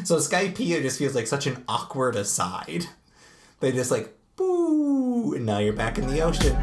So Skypiea just feels like such an awkward aside. They just like, boo, and now you're back in the ocean.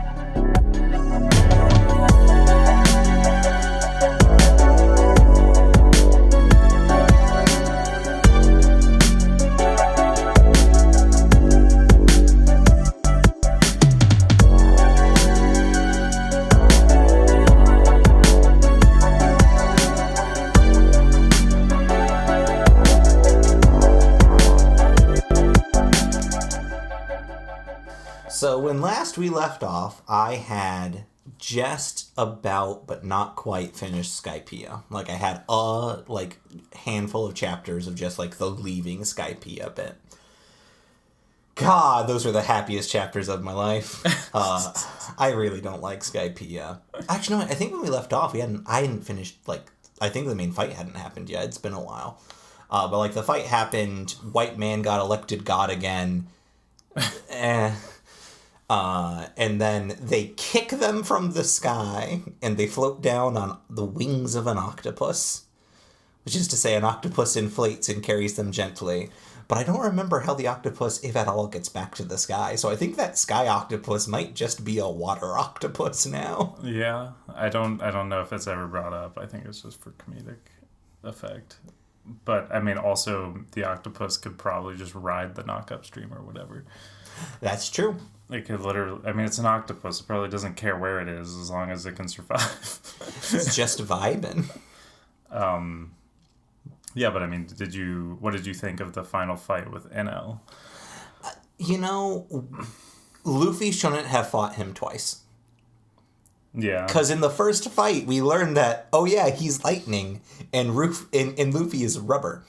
So when last we left off, I had just about, but not quite, finished Skypiea. Like, I had a, handful of chapters of just, the leaving Skypiea bit. God, those were the happiest chapters of my life. I really don't like Skypiea. Actually, no, I think when we left off, I hadn't finished, I think the main fight hadn't happened yet. It's been a while. But, the fight happened, white man got elected god again. And then they kick them from the sky, and they float down on the wings of an octopus. Which is to say, an octopus inflates and carries them gently. But I don't remember how the octopus, if at all, gets back to the sky. So I think that sky octopus might just be a water octopus now. Yeah, I don't know if it's ever brought up. I think it's just for comedic effect. But, I mean, also, the octopus could probably just ride the knock-up stream or whatever. That's true. It could literally... I mean, it's an octopus. It probably doesn't care where it is as long as it can survive. It's just vibing. Yeah, but I mean, what did you think of the final fight with NL? Luffy shouldn't have fought him twice. Yeah. Because in the first fight, we learned that, oh yeah, he's lightning, and Luffy is rubber.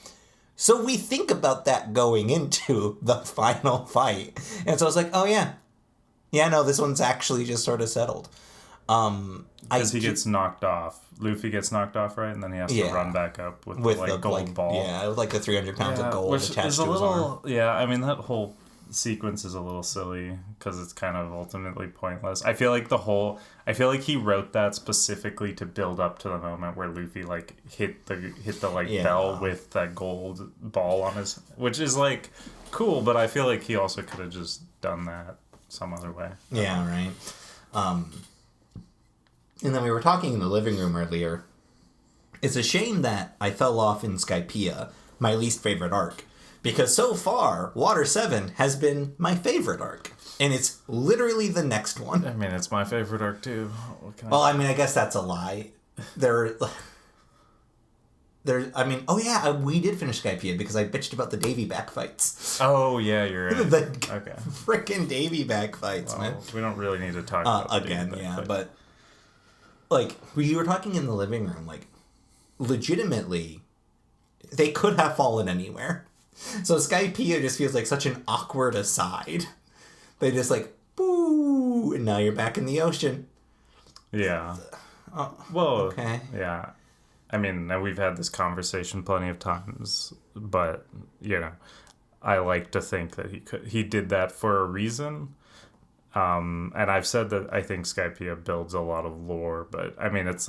So we think about that going into the final fight. And so I was like, oh yeah. Yeah, no, this one's actually just sort of settled. Because he gets knocked off. Luffy gets knocked off, right? And then he has to run back up with the gold ball. Yeah, with the 300 pounds of gold which attached is to his arm. Yeah, I mean, that whole sequence is a little silly because it's kind of ultimately pointless. I feel like he wrote that specifically to build up to the moment where Luffy hit the bell with that gold ball on his, which is cool, but I feel like he also could have just done that some other way. Yeah, right. And then we were talking in the living room earlier. It's a shame that I fell off in Skypiea, my least favorite arc. Because so far, Water 7 has been my favorite arc. And it's literally the next one. I mean, it's my favorite arc, too. I guess that's a lie. We did finish Skypiea because I bitched about the Davy back fights. Oh, yeah, you're right. Okay. Frickin' Davy back fights, man. We don't really need to talk about the again, Davy yeah, back but... we were talking in the living room, legitimately, they could have fallen anywhere. So Skypiea just feels like such an awkward aside. They just boo, and now you're back in the ocean. Yeah. Okay. Yeah. I mean, we've had this conversation plenty of times, but, I like to think that he did that for a reason. And I've said that I think Skypiea builds a lot of lore, but I mean, it's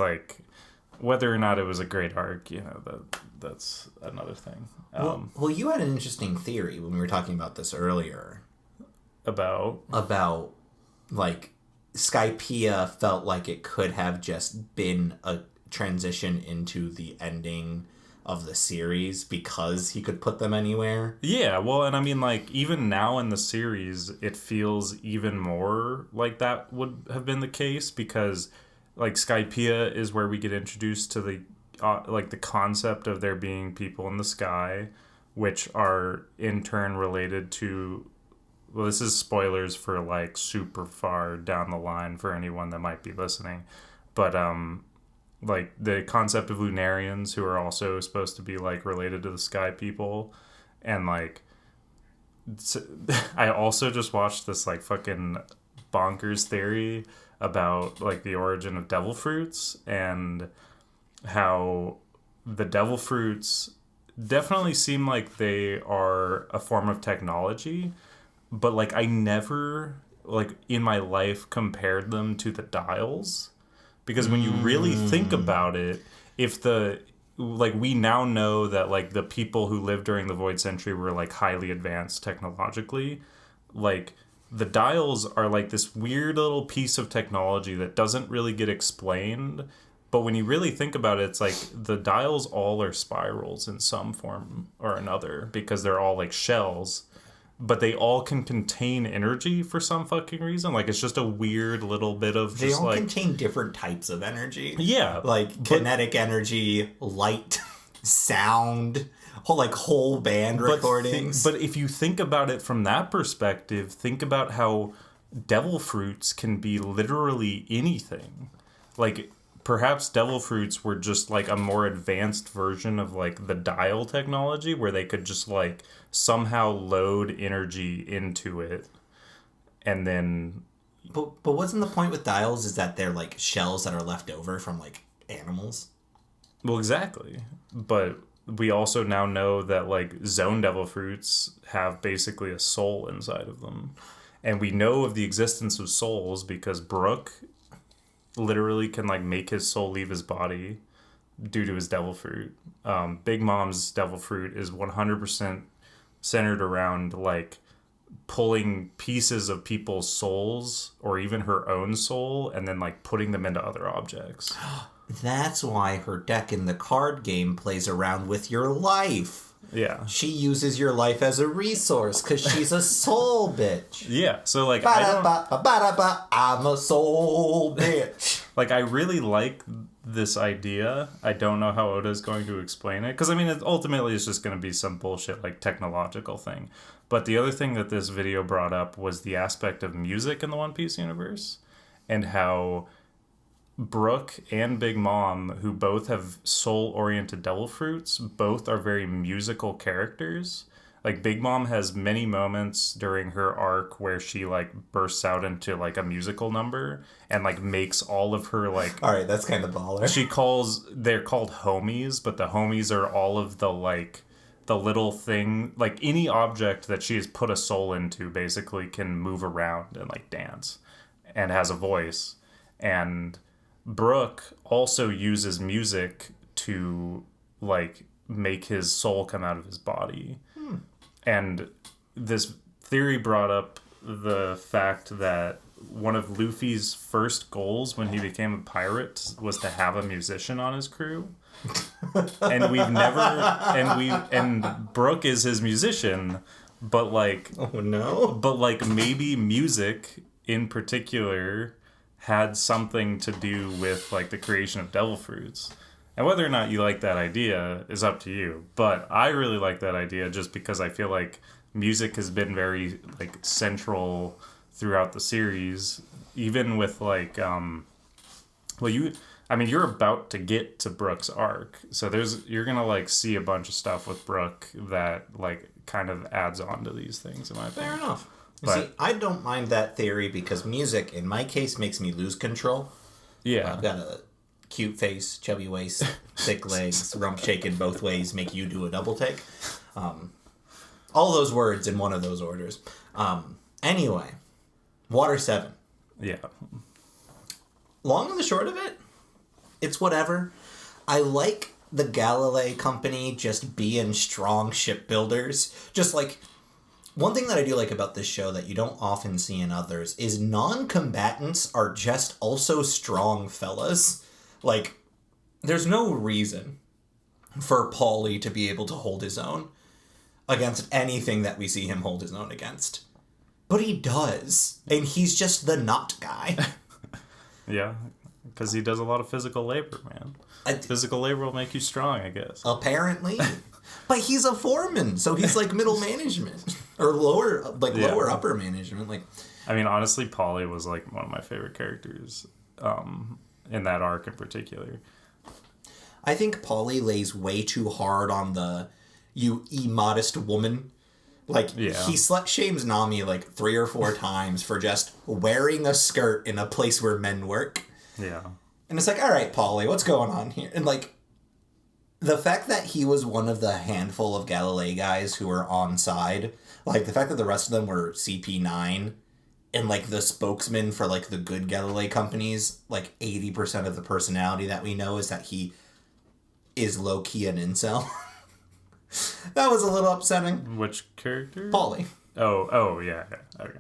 whether or not it was a great arc, that's another thing. Well, you had an interesting theory when we were talking about this earlier. About Skypiea felt like it could have just been a transition into the ending of the series because he could put them anywhere. Yeah, well, and I mean, even now in the series, it feels even more like that would have been the case because, Skypiea is where we get introduced to the concept of there being people in the sky, which are in turn related to, well, this is spoilers for, super far down the line for anyone that might be listening, but, the concept of Lunarians, who are also supposed to be related to the sky people, and I also just watched this fucking bonkers theory about the origin of devil fruits and how the devil fruits definitely seem like they are a form of technology, but I never in my life compared them to the dials. Because when you really think about it, if the like we now know that like the people who lived during the Void Century were like highly advanced technologically. Like the dials are like this weird little piece of technology that doesn't really get explained. But when you really think about it, it's like the dials all are spirals in some form or another because they're all like shells. But they all can contain energy for some fucking reason. Like, it's just a weird little bit of They just all like... contain different types of energy. Yeah. Like, kinetic energy, light, sound, whole band recordings. But if you think about it from that perspective, think about how devil fruits can be literally anything. Like, perhaps devil fruits were just like a more advanced version of like the dial technology where they could just like somehow load energy into it and then but wasn't the point with dials is that they're like shells that are left over from like animals? Well, exactly. But we also now know that like zone devil fruits have basically a soul inside of them, and we know of the existence of souls because Brooke literally can like make his soul leave his body due to his devil fruit. Big Mom's devil fruit is 100% centered around like pulling pieces of people's souls or even her own soul and then like putting them into other objects. That's why her deck in the card game plays around with your life. Yeah. She uses your life as a resource because she's a soul bitch. Yeah. So like I'm a soul bitch. Like, I really like this idea. I don't know how Oda's going to explain it. Because, I mean, ultimately it's just going to be some bullshit, like, technological thing. But the other thing that this video brought up was the aspect of music in the One Piece universe. And how Brooke and Big Mom, who both have soul-oriented devil fruits, both are very musical characters. Like, Big Mom has many moments during her arc where she, like, bursts out into, like, a musical number and, like, makes all of her, like... All right, that's kind of baller. They're called homies, but the homies are all of the, like, the little thing... Like, any object that she has put a soul into basically can move around and, like, dance and has a voice. And Brooke also uses music to, like, make his soul come out of his body. And this theory brought up the fact that one of Luffy's first goals when he became a pirate was to have a musician on his crew. And and Brooke is his musician, but like... Oh, no. But like maybe music in particular had something to do with like the creation of devil fruits. And whether or not you like that idea is up to you. But I really like that idea just because I feel like music has been very like central throughout the series. Even with like you're about to get to Brooke's arc. So you're gonna like see a bunch of stuff with Brooke that like kind of adds on to these things in my opinion. Fair enough. See, I don't mind that theory because music in my case makes me lose control. Yeah. I've got a cute face, chubby waist, thick legs, rump shaking both ways, make you do a double take. All those words in one of those orders. Anyway, Water 7. Yeah. Long and the short of it, it's whatever. I like the Galilei Company just being strong shipbuilders. Just like, one thing that I do like about this show that you don't often see in others is non-combatants are just also strong fellas. Like, there's no reason for Paulie to be able to hold his own against anything that we see him hold his own against. But he does. And he's just the not guy. Yeah, because he does a lot of physical labor, man. Physical labor will make you strong, I guess. Apparently. But he's a foreman, so he's like middle management. Or lower upper management. Like, I mean, honestly, Paulie was like one of my favorite characters. In that arc in particular. I think Paulie lays way too hard on the you immodest woman. Like, he slut shames Nami like 3 or 4 times for just wearing a skirt in a place where men work. Yeah. And it's like, all right, Paulie, what's going on here? And like, the fact that he was one of the handful of Galilei guys who were on side, like the fact that the rest of them were CP9, and, like, the spokesman for, like, the good Galilei companies, like, 80% of the personality that we know is that he is low-key an incel. That was a little upsetting. Which character? Paulie. Oh, yeah. Okay.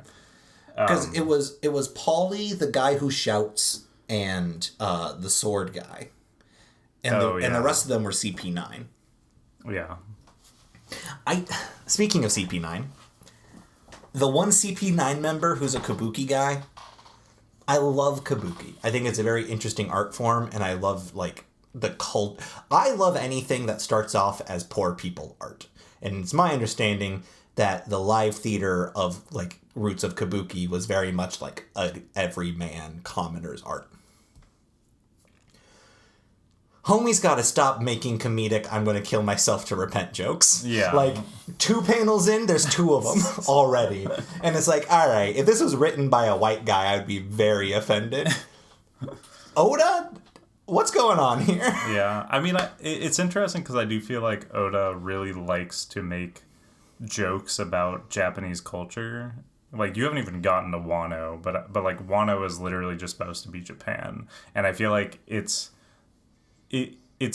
Because it was Paulie, the guy who shouts, and the sword guy. And the rest of them were CP9. Yeah. Speaking of CP9, the one CP9 member who's a kabuki guy, I love kabuki. I think it's a very interesting art form, and I love, like, the cult. I love anything that starts off as poor people art. And it's my understanding that the live theater of, like, roots of kabuki was very much like a everyman commoner's art. Homie's got to stop making comedic "I'm going to kill myself to repent" jokes. Yeah. Like, 2 panels in, there's 2 of them already. And it's like, all right, if this was written by a white guy, I would be very offended. Oda? What's going on here? Yeah. I mean, it's interesting because I do feel like Oda really likes to make jokes about Japanese culture. Like, you haven't even gotten to Wano, but like, Wano is literally just supposed to be Japan. And I feel like it's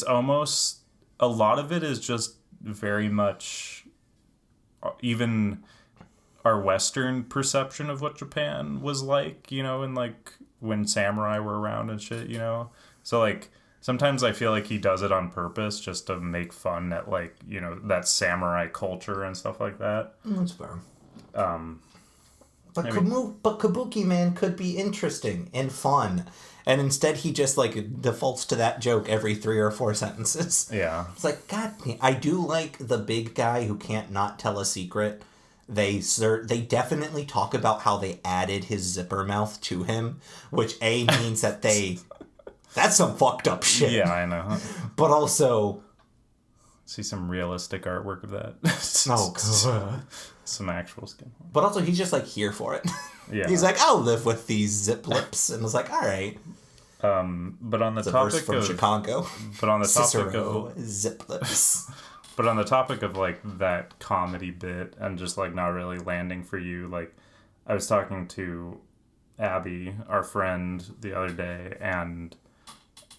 almost, a lot of it is just very much even our Western perception of what Japan was like, you know, and like when samurai were around and shit, you know. So like sometimes I feel like he does it on purpose just to make fun at, like, you know, that samurai culture and stuff like that. That's fair. But Kabuki Man could be interesting and fun. And instead he just, like, defaults to that joke every 3 or 4 sentences. Yeah. It's like, God, I do like the big guy who can't not tell a secret. They definitely talk about how they added his zipper mouth to him, which means that that's some fucked up shit. Yeah, I know. But also, see some realistic artwork of that. Oh, God. Some actual skin. But also, he's just, like, here for it. Yeah. He's like, I'll live with these zip lips. And it's like, all right. But on the It's topic a verse from of Chicago. But on the topic Cicero, of zip lips. But on the topic of, like, that comedy bit and just, like, not really landing for you, like, I was talking to Abby, our friend, the other day, and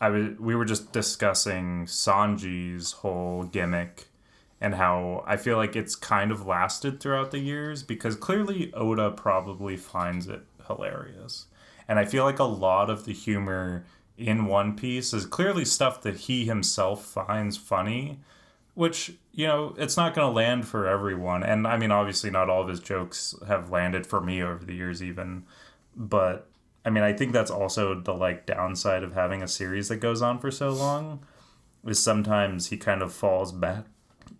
we were just discussing Sanji's whole gimmick and how I feel like it's kind of lasted throughout the years, because clearly Oda probably finds it hilarious. And I feel like a lot of the humor in One Piece is clearly stuff that he himself finds funny, which, you know, it's not going to land for everyone. And I mean, obviously not all of his jokes have landed for me over the years even. But I mean, I think that's also the, like, downside of having a series that goes on for so long, is sometimes he kind of falls back.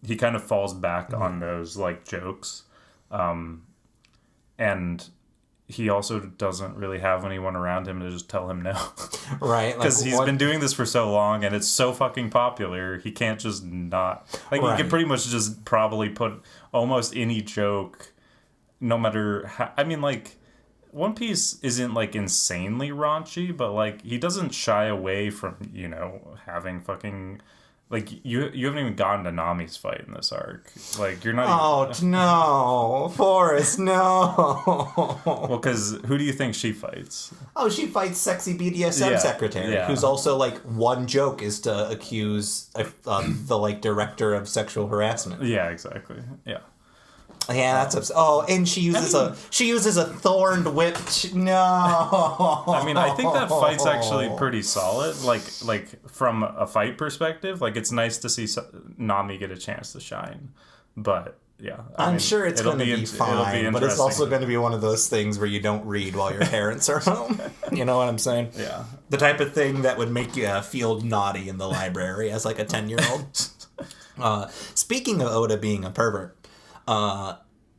He kind of falls back on those, like, jokes. And he also doesn't really have anyone around him to just tell him no. Right. Because he's been doing this for so long and it's so fucking popular, he can't just not. Like, Right. He can pretty much just probably put almost any joke, no matter how. I mean, like, One Piece isn't, like, insanely raunchy, but, like, he doesn't shy away from, you know, having fucking... Like, you haven't even gotten to Nami's fight in this arc. Like, you're not no. Forrest, no. Well, because who do you think she fights? Oh, she fights sexy BDSM secretary, who's also, like, one joke is to accuse the, like, director of sexual harassment. Yeah, exactly. Yeah. Yeah, that's and she uses a thorned whip. No. I mean, I think that fight's actually pretty solid. Like from a fight perspective, like, it's nice to see Nami get a chance to shine. But yeah, I'm sure it's going to be fine. But it's also going to be one of those things where you don't read while your parents are home. You know what I'm saying? Yeah. The type of thing that would make you feel naughty in the library as, like, a 10-year-old. Speaking of Oda being a pervert. I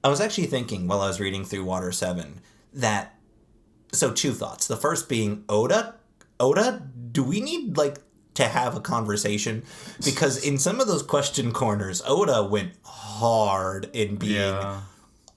was actually thinking while I was reading through Water 7 that, so 2 thoughts. The first being, Oda, do we need, like, to have a conversation? Because in some of those question corners, Oda went hard in being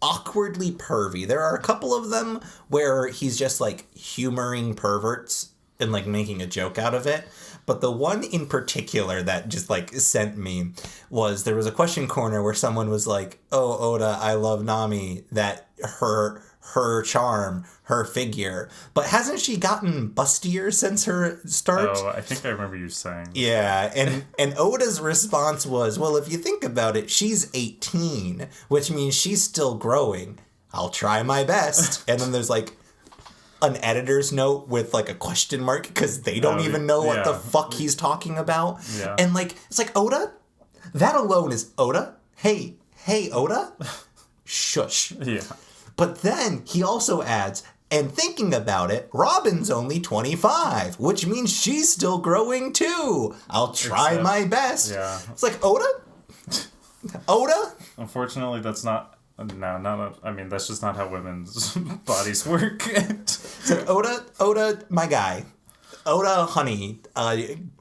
awkwardly pervy. There are a couple of them where he's just, like, humoring perverts and, like, making a joke out of it. But the one in particular that just, like, sent me was, there was a question corner where someone was like, oh, Oda, I love Nami, that her her charm, her figure. But hasn't she gotten bustier since her start? Oh, I think I remember you saying. Yeah, and Oda's response was, well, if you think about it, she's 18, which means she's still growing. I'll try my best. And then there's like an editor's note with like a question mark because they don't even know what the fuck he's talking about. Yeah. And like, it's like, Oda? That alone is Oda? Hey, Oda? Shush. Yeah. But then he also adds, and thinking about it, Robin's only 25, which means she's still growing too. I'll try my best. Yeah. It's like, Oda? Oda? Unfortunately, that's not. No, I mean, that's just not how women's bodies work. So Oda, my guy. Oda, honey,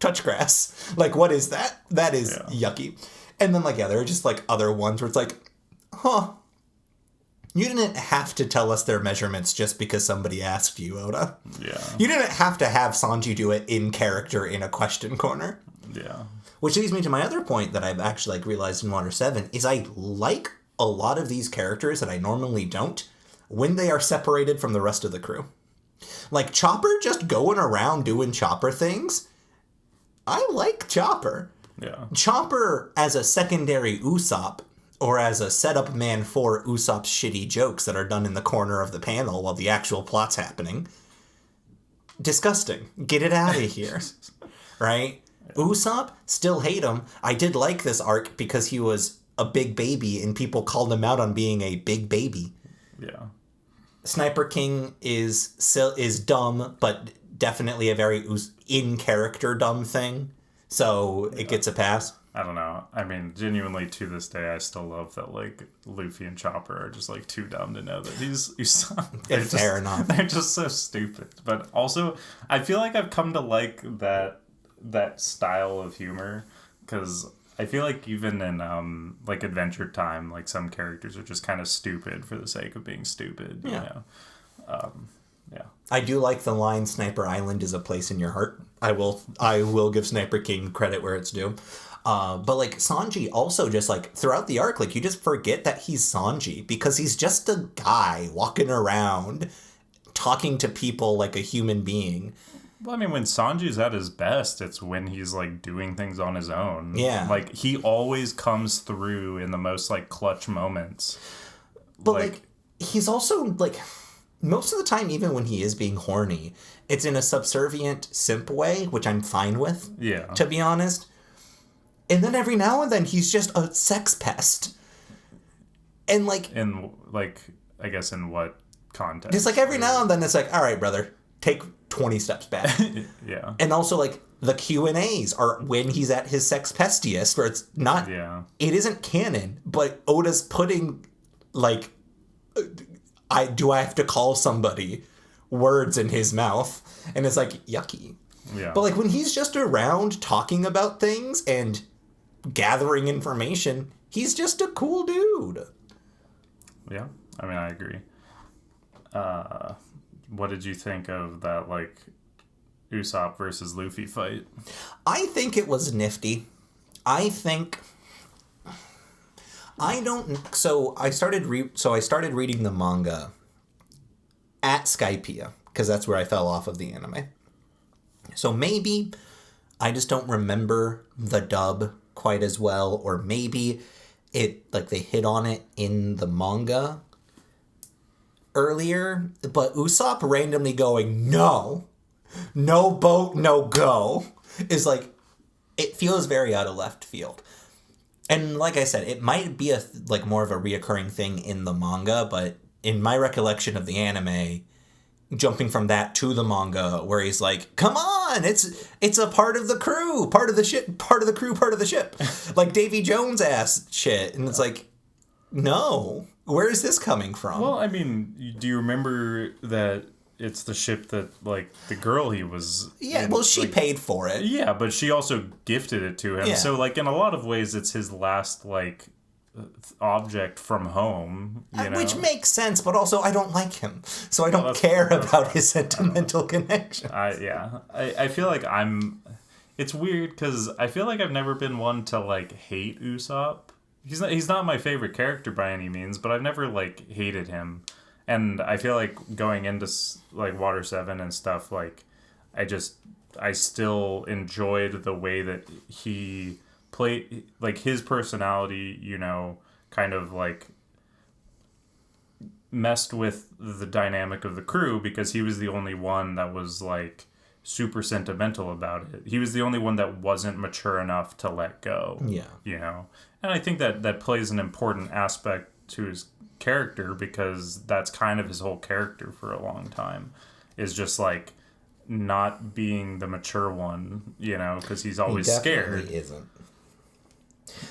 touch grass. Like, what is that? That is yucky. And then, like, yeah, there are just, like, other ones where it's like, huh. You didn't have to tell us their measurements just because somebody asked you, Oda. Yeah. You didn't have to have Sanji do it in character in a question corner. Yeah. Which leads me to my other point that I've actually, like, realized in Water 7 is I like a lot of these characters that I normally don't when they are separated from the rest of the crew. Like, Chopper just going around doing Chopper things. I like Chopper. Yeah. Chopper as a secondary Usopp, or as a setup man for Usopp's shitty jokes that are done in the corner of the panel while the actual plot's happening. Disgusting. Get it out of here. Right? Usopp, still hate him. I did like this arc because he was a big baby and people called him out on being a big baby. Yeah. Sniper King is dumb, but definitely a very in-character dumb thing. So it gets a pass. I don't know. I mean, genuinely, to this day, I still love that, like, Luffy and Chopper are just, like, too dumb to know that he's Fair enough. They're just so stupid. But also, I feel like I've come to like that style of humor, because I feel like even in, like, Adventure Time, like, some characters are just kind of stupid for the sake of being stupid, you know? Yeah. I do like the line, Sniper Island is a place in your heart. I will give Sniper King credit where it's due. But, like, Sanji also just, like, throughout the arc, like, you just forget that he's Sanji because he's just a guy walking around talking to people like a human being. Well, I mean, when Sanji's at his best, it's when he's, like, doing things on his own. Yeah. Like, he always comes through in the most, like, clutch moments. But, like he's also, like, most of the time, even when he is being horny, it's in a subservient, simp way, which I'm fine with, to be honest. And then every now and then, he's just a sex pest. And, like... In, like, I guess in what context? It's like every now and then, it's like, all right, brother, take 20 steps back. Yeah. And also, like, the Q&As are when he's at his sex pestiest, where it's not... Yeah. It isn't canon, but Oda's putting, like... do I have to call somebody words in his mouth? And it's like, yucky. Yeah. But, like, when he's just around talking about things and gathering information, he's just a cool dude. Yeah. I mean, I agree. What did you think of that, like, Usopp versus Luffy fight? I think it was nifty. I started reading the manga at Skypiea because that's where I fell off of the anime. So maybe I just don't remember the dub quite as well, or maybe they hit on it in the manga earlier, but Usopp randomly going, no boat, no go, is like, it feels very out of left field. And like I said, it might be more of a reoccurring thing in the manga, but in my recollection of the anime, jumping from that to the manga, where he's like, come on, it's a part of the crew, part of the ship, part of the crew, part of the ship. Like Davy Jones ass shit. And it's like, no, where is this coming from? Well, I mean, do you remember that it's the ship that, like, the girl he was... Yeah, well, she paid for it. Yeah, but she also gifted it to him. Yeah. So, like, in a lot of ways, it's his last, like, object from home, you know? Which makes sense, but also I don't like him. So I don't care about his sentimental connection. I feel like it's weird, because I feel like I've never been one to, like, hate Usopp. He's not my favorite character by any means, but I've never, like, hated him. And I feel like going into like Water 7 and stuff, like I still enjoyed the way that he played, like his personality, you know, kind of like messed with the dynamic of the crew, because he was the only one that was like super sentimental about it. He was the only one that wasn't mature enough to let go. Yeah. You know? And I think that plays an important aspect to his character, because that's kind of his whole character for a long time, is just like not being the mature one, you know, because he's always scared. He isn't.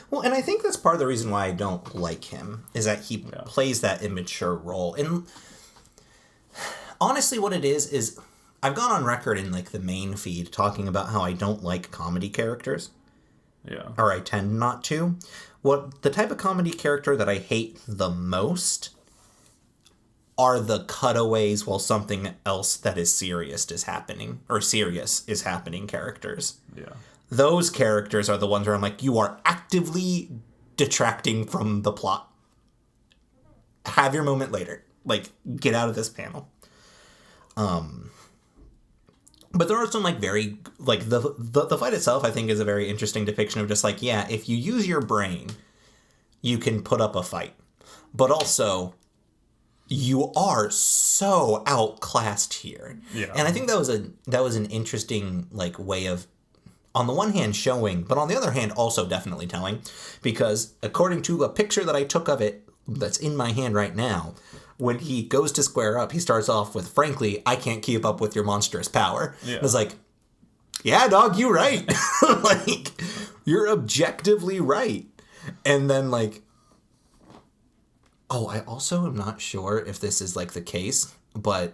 Well, and I think that's part of the reason why I don't like him, is that he plays that immature role. And honestly, what it is I've gone on record in like the main feed talking about how I don't like comedy characters. Yeah. Or I tend not to. The type of comedy character that I hate the most are the cutaways while something else that is serious is happening characters. Yeah. Those characters are the ones where I'm like, you are actively detracting from the plot. Have your moment later. Like, get out of this panel. But there are some, like, very, like, the fight itself, I think, is a very interesting depiction of just, like, yeah, if you use your brain, you can put up a fight. But also, you are so outclassed here. Yeah. And I think that was an interesting, like, way of, on the one hand, showing, but on the other hand, also definitely telling. Because according to a picture that I took of it that's in my hand right now, when he goes to square up, he starts off with, frankly, I can't keep up with your monstrous power. Yeah. It's like, yeah, dog, you right. Like, you're objectively right. And then, like, oh, I also am not sure if this is, like, the case, but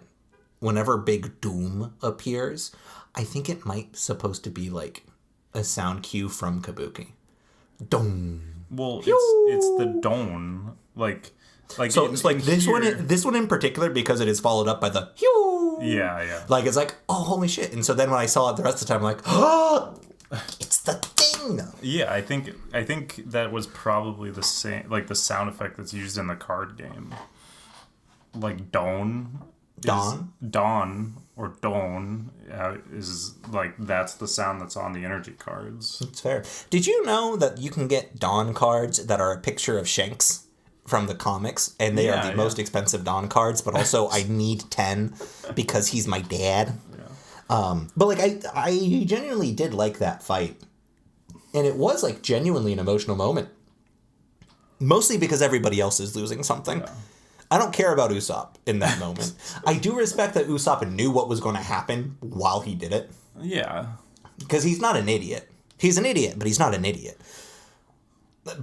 whenever Big Doom appears, I think it might supposed to be, like, a sound cue from Kabuki. Doom. Well, it's the Don, like so it's like this one in particular, because it is followed up by the Hugh. Yeah. Like, it's like, oh, holy shit. And so then when I saw it the rest of the time, I'm like, oh, it's the thing. Yeah, I think that was probably the same, like the sound effect that's used in the card game. Like Dawn or Dawn is like, that's the sound that's on the energy cards. It's fair. Did you know that you can get Dawn cards that are a picture of Shanks from the comics, and they are the most expensive Dawn cards, but also I need 10 because he's my dad. Yeah. But like I genuinely did like that fight. And it was like genuinely an emotional moment. Mostly because everybody else is losing something. Yeah. I don't care about Usopp in that moment. I do respect that Usopp knew what was going to happen while he did it. Yeah. Because he's not an idiot. He's an idiot, but he's not an idiot.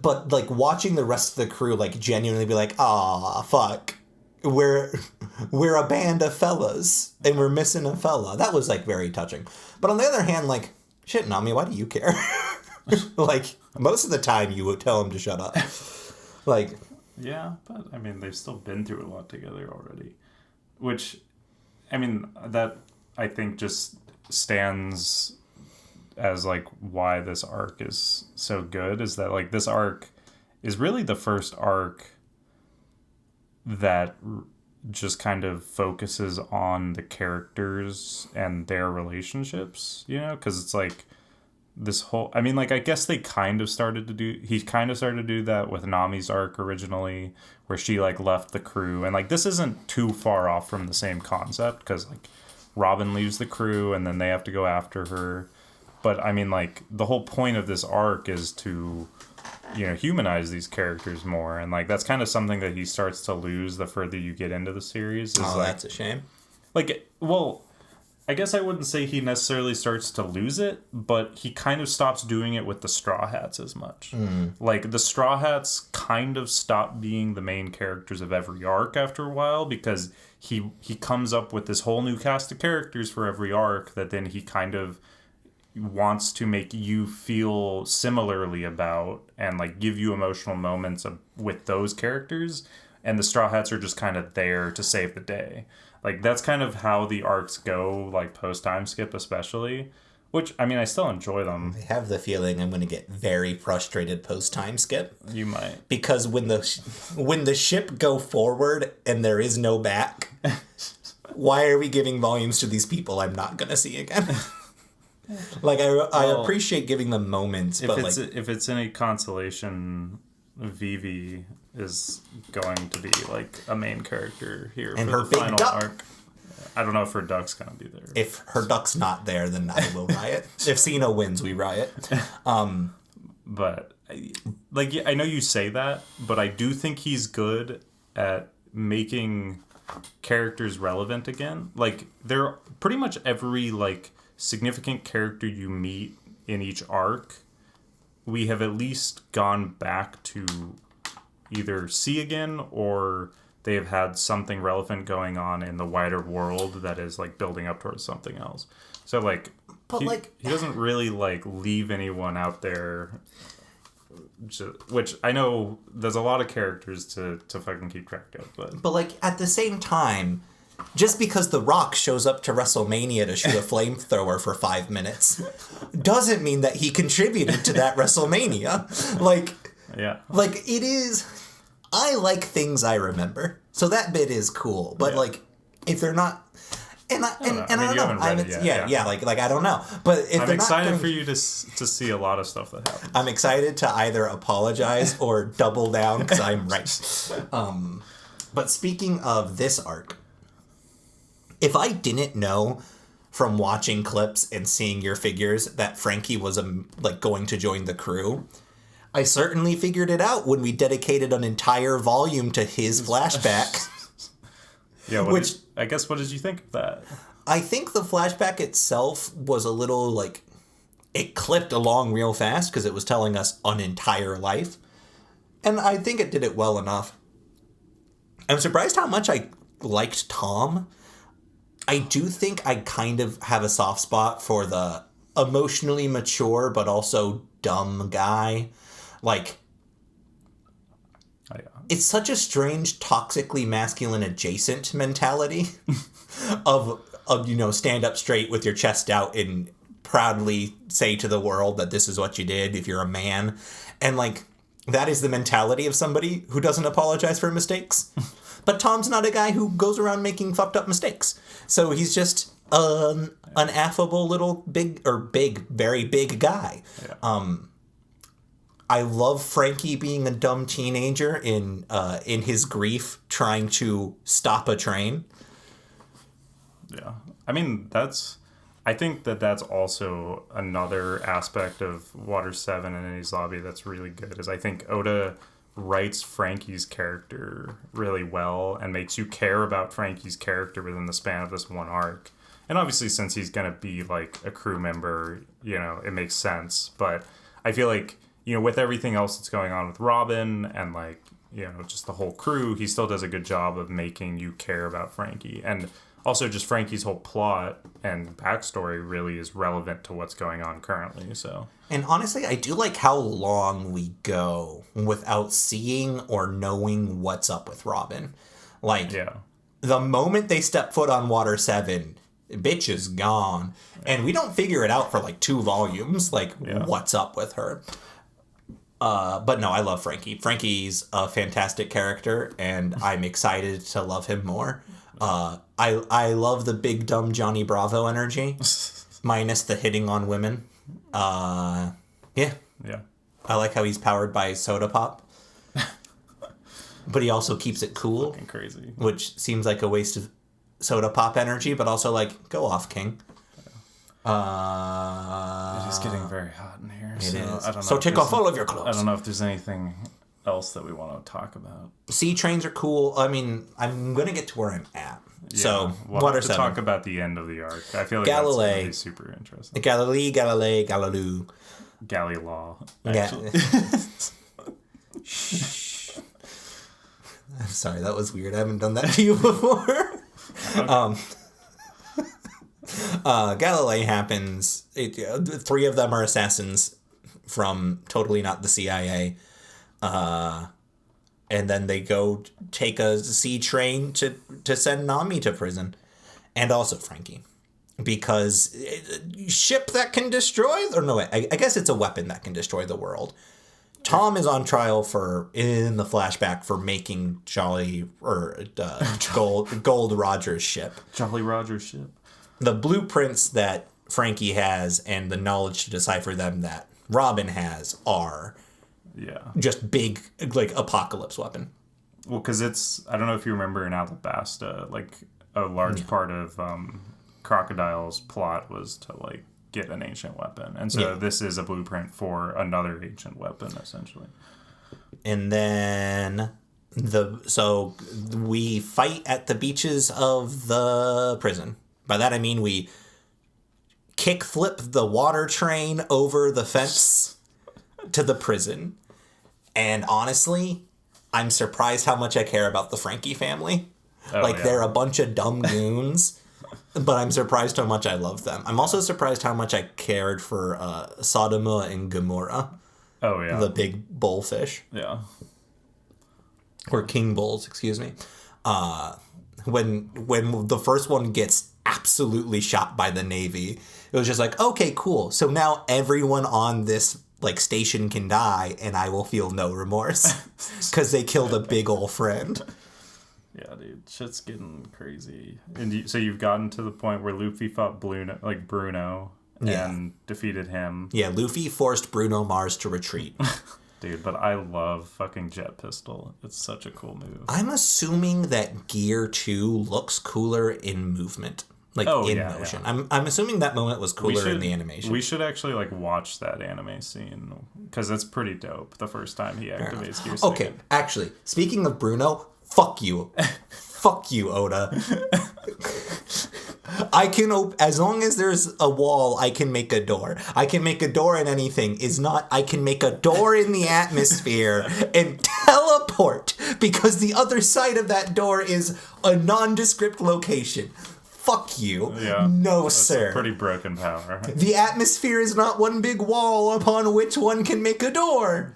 But, like, watching the rest of the crew, like, genuinely be like, aw, fuck. We're a band of fellas, and we're missing a fella. That was, like, very touching. But on the other hand, like, shit, Nami, why do you care? Like, most of the time you would tell him to shut up. Like... Yeah, but, I mean, they've still been through a lot together already. Which, I mean, that, I think, just stands as, like, why this arc is so good, is that, like, this arc is really the first arc that just kind of focuses on the characters and their relationships, you know? Because it's, like, this whole... I mean, like, I guess he kind of started to do that with Nami's arc originally, where she, like, left the crew. And, like, this isn't too far off from the same concept, because, like, Robin leaves the crew, and then they have to go after her. But, I mean, like, the whole point of this arc is to, you know, humanize these characters more. And, like, that's kind of something that he starts to lose the further you get into the series. Is oh, like, that's a shame. Like, well... I guess I wouldn't say he necessarily starts to lose it, but he kind of stops doing it with the Straw Hats as much. Like, the Straw Hats kind of stop being the main characters of every arc after a while, because he comes up with this whole new cast of characters for every arc that then he kind of wants to make you feel similarly about, and, like, give you emotional moments with those characters, and the Straw Hats are just kind of there to save the day. Like, that's kind of how the arcs go, like, post-time skip especially. Which, I mean, I still enjoy them. I have the feeling I'm going to get very frustrated post-time skip. You might. Because when the ship go forward and there is no back, why are we giving volumes to these people I'm not going to see again? Like, I appreciate giving them moments, but if it's any consolation, Vivi is going to be like a main character here and for her the big final duck. arc. I don't know if her duck's gonna be there. If her duck's not there, then I will riot. If Cena wins, we riot. But like, I know you say that, but I do think he's good at making characters relevant again. Like, they're pretty much every like significant character you meet in each arc, we have at least gone back to either see again, or they have had something relevant going on in the wider world that is like building up towards something else. So like, but he doesn't really like leave anyone out there, which I know there's a lot of characters to fucking keep track of, but like at the same time, just because The Rock shows up to WrestleMania to shoot a flamethrower for 5 minutes doesn't mean that he contributed to that WrestleMania. Like, yeah, like it is. I like things I remember, so that bit is cool. But like, if they're not, and I don't know. Yeah, like I don't know. But if I'm they're excited not for you to see a lot of stuff that happens. I'm excited to either apologize or double down because I'm right. But speaking of this arc, if I didn't know from watching clips and seeing your figures that Frankie was like going to join the crew, I certainly figured it out when we dedicated an entire volume to his flashback. Yeah, what did you think of that? I think the flashback itself was a little like, it clipped along real fast because it was telling us an entire life. And I think it did it well enough. I'm surprised how much I liked Tom. I do think I kind of have a soft spot for the emotionally mature but also dumb guy. Like, it's such a strange, toxically masculine adjacent mentality of stand up straight with your chest out and proudly say to the world that this is what you did if you're a man. And like, that is the mentality of somebody who doesn't apologize for mistakes. But Tom's not a guy who goes around making fucked up mistakes. So he's just an affable little very big guy. Yeah. I love Frankie being a dumb teenager in his grief trying to stop a train. Yeah. I mean, I think that's also another aspect of Water 7 and Enies Lobby that's really good, is I think Oda writes Frankie's character really well and makes you care about Frankie's character within the span of this one arc. And obviously, since he's going to be like a crew member, it makes sense. But I feel like, with everything else that's going on with Robin and like, just the whole crew, he still does a good job of making you care about Frankie. And also just Frankie's whole plot and backstory really is relevant to what's going on currently. So, and honestly, I do like how long we go without seeing or knowing what's up with Robin. Like, the moment they step foot on Water 7, bitch is gone. And we don't figure it out for like 2 volumes, like what's up with her. But no, I love Frankie. Frankie's a fantastic character, and I'm excited to love him more. I love the big dumb Johnny Bravo energy, minus the hitting on women. Yeah. I like how he's powered by soda pop, but he also keeps it cool. Fucking crazy. Which seems like a waste of soda pop energy, but also like, go off, King. It is getting very hot in here. It is. I don't know so take off all of your clothes. I don't know if there's anything else that we want to talk about. Sea trains are cool. I mean, I'm going to get to where I'm at. Yeah, so, we'll Water have to 7. talk about the end of the arc. I feel like Galilee. that's going to be super interesting. Galilee, Galiloo. Galilaw. Shh. I'm sorry, that was weird. I haven't done that to you before. Galilee happens. 3 of them are assassins from totally not the CIA. And then they go take a sea train to send Nami to prison. And also Frankie. because ship that can destroy, or no, I guess it's a weapon that can destroy the world. Tom is on trial in the flashback for making Gold Roger's ship. Jolly Roger's ship. The blueprints that Frankie has and the knowledge to decipher them that Robin has are just big, like, apocalypse weapon. Well, because I don't know if you remember in Alabasta, like, a large part of Crocodile's plot was to, like, get an ancient weapon. And so this is a blueprint for another ancient weapon, essentially. And then so we fight at the beaches of the prison. By that I mean we kickflip the water train over the fence to the prison. And honestly, I'm surprised how much I care about the Frankie family. They're a bunch of dumb goons, but I'm surprised how much I love them. I'm also surprised how much I cared for Sodoma and Gomorrah. Oh, yeah. The big bullfish. Yeah. Or king bulls, excuse me. When the first one gets absolutely shot by the Navy, it was just like, okay, cool. So now everyone on this, like, station can die, and I will feel no remorse because they killed a big old friend. Yeah, dude, shit's getting crazy. And so you've gotten to the point where Luffy fought Bruno and defeated him. Yeah, Luffy forced Bruno Mars to retreat. Dude, but I love fucking Jet Pistol. It's such a cool move. I'm assuming that Gear 2 looks cooler in movement. Like, motion. Yeah. I'm assuming that moment was cooler in the animation. We should actually, like, watch that anime scene, because it's pretty dope the first time he activates Gear 2. Okay, actually, speaking of Bruno, fuck you. Fuck you, Oda. I can as long as there's a wall, I can make a door. I can make a door in anything. I can make a door in the atmosphere and teleport, because the other side of that door is a nondescript location. Fuck you. Yeah. No, that's sir. A pretty broken power. The atmosphere is not one big wall upon which one can make a door.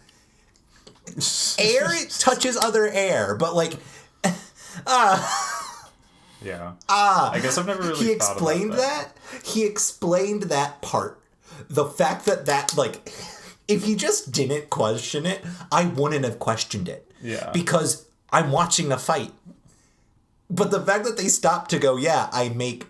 Air, it touches other air, but, like, yeah. I guess I've never really He explained that. He explained that part. The fact that, like, if he just didn't question it, I wouldn't have questioned it. Yeah. Because I'm watching a fight. But the fact that they stopped to go, I make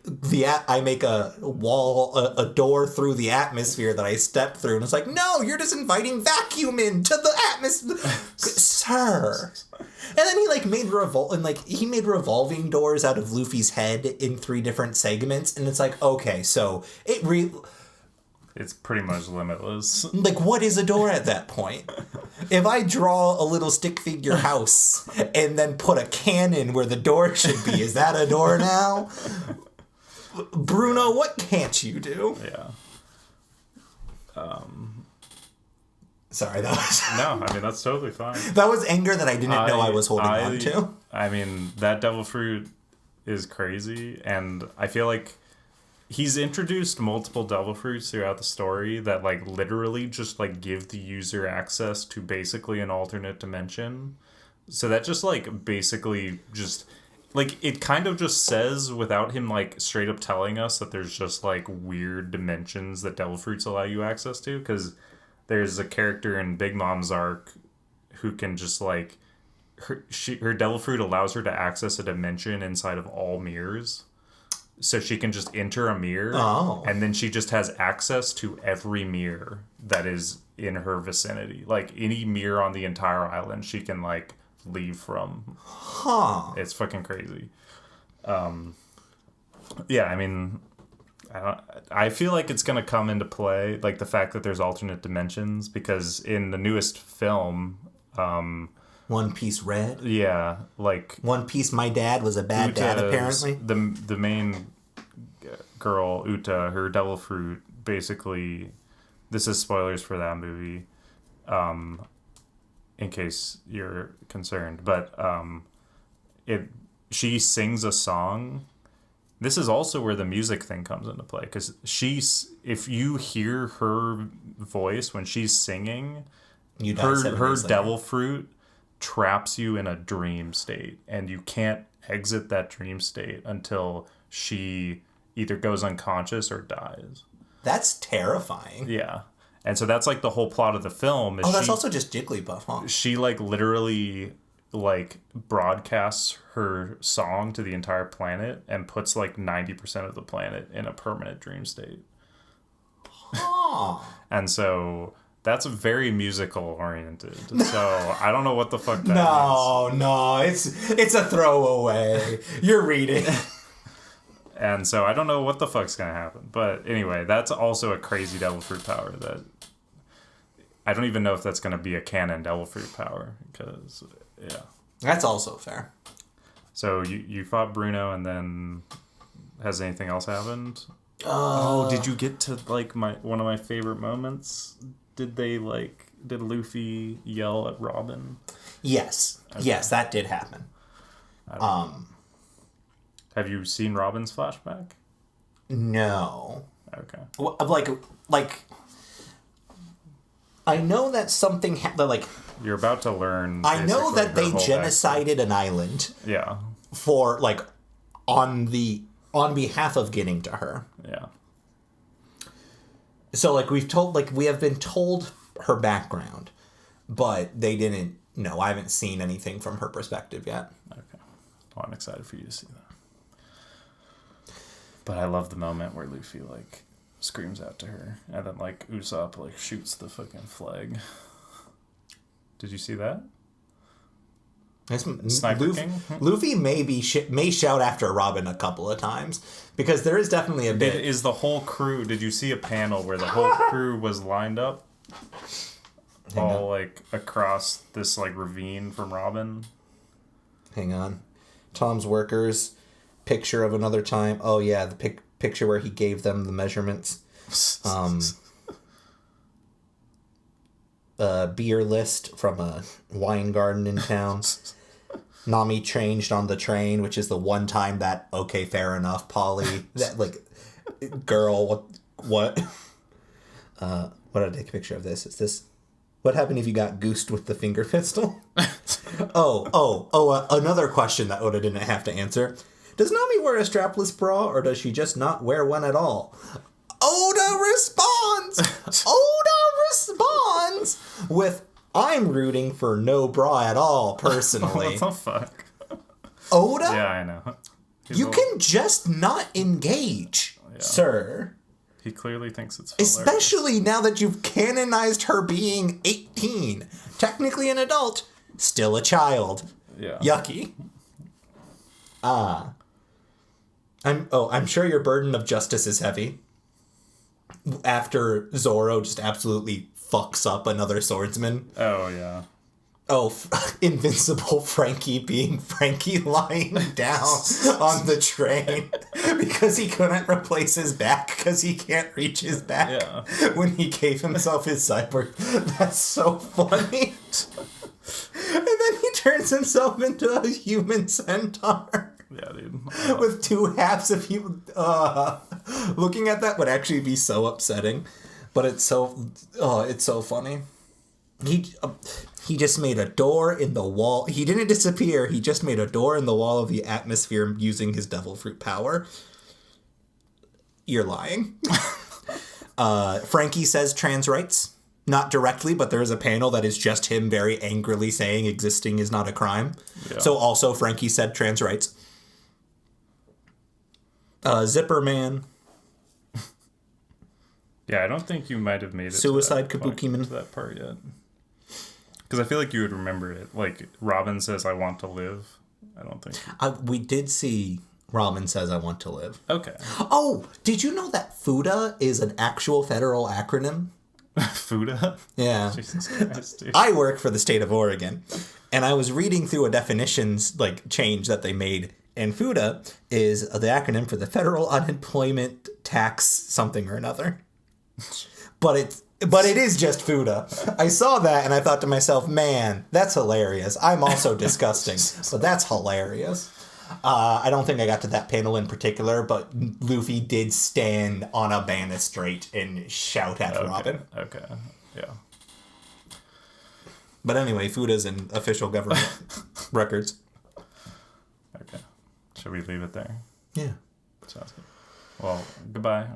a wall, a door through the atmosphere that I step through, and it's like, no, you're just inviting vacuum into the atmosphere, sir. And then he, like, made revolving doors out of Luffy's head in 3 different segments, and it's like, okay, so it's pretty much limitless. Like, what is a door at that point? If I draw a little stick figure house and then put a cannon where the door should be, is that a door now? Bruno, what can't you do? Yeah. Sorry, that was... No, I mean, that's totally fine. That was anger that I didn't know I was holding on to. I mean, that devil fruit is crazy, and I feel like he's introduced multiple devil fruits throughout the story that, like, literally just, like, give the user access to basically an alternate dimension. So that just, like, basically just, like, it kind of just says, without him, like, straight up telling us, that there's just, like, weird dimensions that devil fruits allow you access to, because there's a character in Big Mom's arc who can just, like, her devil fruit allows her to access a dimension inside of all mirrors. So she can just enter a mirror, and then she just has access to every mirror that is in her vicinity. Like, any mirror on the entire island, she can, like, leave from. Huh. It's fucking crazy. Yeah, I mean, I feel like it's going to come into play, like, the fact that there's alternate dimensions, because in the newest film... One Piece Red? Yeah, like... One Piece, my dad was a bad dad, apparently. The main girl, Uta, her devil fruit, basically... This is spoilers for that movie, in case you're concerned. But she sings a song. This is also where the music thing comes into play, because if you hear her voice when she's singing, her devil fruit traps you in a dream state, and you can't exit that dream state until she either goes unconscious or dies. That's terrifying. Yeah. And so that's like the whole plot of the film. Is that's also just Jigglypuff, huh? She like literally like broadcasts her song to the entire planet and puts like 90% of the planet in a permanent dream state. Huh. And so that's very musical oriented. So I don't know what the fuck that means. No, it's a throwaway. You're reading. And so I don't know what the fuck's gonna happen. But anyway, that's also a crazy devil fruit power that I don't even know if that's gonna be a canon devil fruit power because yeah. That's also fair. So you fought Bruno, and then has anything else happened? Did you get to like one of my favorite moments? Did Luffy yell at Robin? Yes. Okay. Yes, that did happen. Have you seen Robin's flashback? No. Okay. Like I know that something you're about to learn. I know that they genocided an island. Yeah. For like on behalf of getting to her. Yeah. So like we have been told her background, but they didn't know. I haven't seen anything from her perspective yet. Okay. Well, I'm excited for you to see that. But I love the moment where Luffy like screams out to her, and then like Usopp like shoots the fucking flag. Did you see that? Sniper King? Luffy may shout after Robin a couple of times because there is definitely a bit. Is the whole crew? Did you see a panel where the whole crew was lined up, all like across this like ravine from Robin? Hang on, Tom's workers. Picture of another time. Oh yeah, the picture where he gave them the measurements. Beer list from a wine garden in town. Nami changed on the train, which is the one time that okay, fair enough, Polly. That like, girl, what? What did I take a picture of this? Is this? What happened if you got goosed with the finger pistol? Another question that Oda didn't have to answer. Does Nami wear a strapless bra, or does she just not wear one at all? Oda responds with, I'm rooting for no bra at all, personally. What the fuck? Oda? Yeah, I know. You can just not engage, sir. He clearly thinks it's hilarious. Especially now that you've canonized her being 18. Technically an adult, still a child. Yeah. Yucky. I'm sure your burden of justice is heavy. After Zoro just absolutely fucks up another swordsman. Oh, yeah. Invincible Frankie being Frankie lying down on the train because he couldn't replace his back because he can't reach his back when he gave himself his cyber. That's so funny. And then he turns himself into a human centaur. Yeah, dude. With two halves of human. Looking at that would actually be so upsetting, but it's so funny. He just made a door in the wall. He didn't disappear. He just made a door in the wall of the atmosphere using his devil fruit power. You're lying. Frankie says trans rights. Not directly, but there is a panel that is just him very angrily saying existing is not a crime. Yeah. So also Frankie said trans rights. Zipper Man. Yeah, I don't think you might have made it Suicide to that part yet. Because I feel like you would remember it. Like, Robin says, I want to live. I don't think. We did see Robin says, I want to live. Okay. Oh, did you know that FUDA is an actual federal acronym? FUDA? Yeah. Jesus Christ, dude. I work for the state of Oregon. And I was reading through a definitions change that they made. And FUDA is the acronym for the Federal Unemployment Tax something or another. But it is just FUDA. I saw that and I thought to myself, man, that's hilarious. I'm also disgusting, but that's hilarious. I don't think I got to that panel in particular, but Luffy did stand on a banistrate and shout at Robin. Okay, yeah. But anyway, FUDA's in official government records. Okay. Should we leave it there? Yeah. Sounds good. Well, goodbye.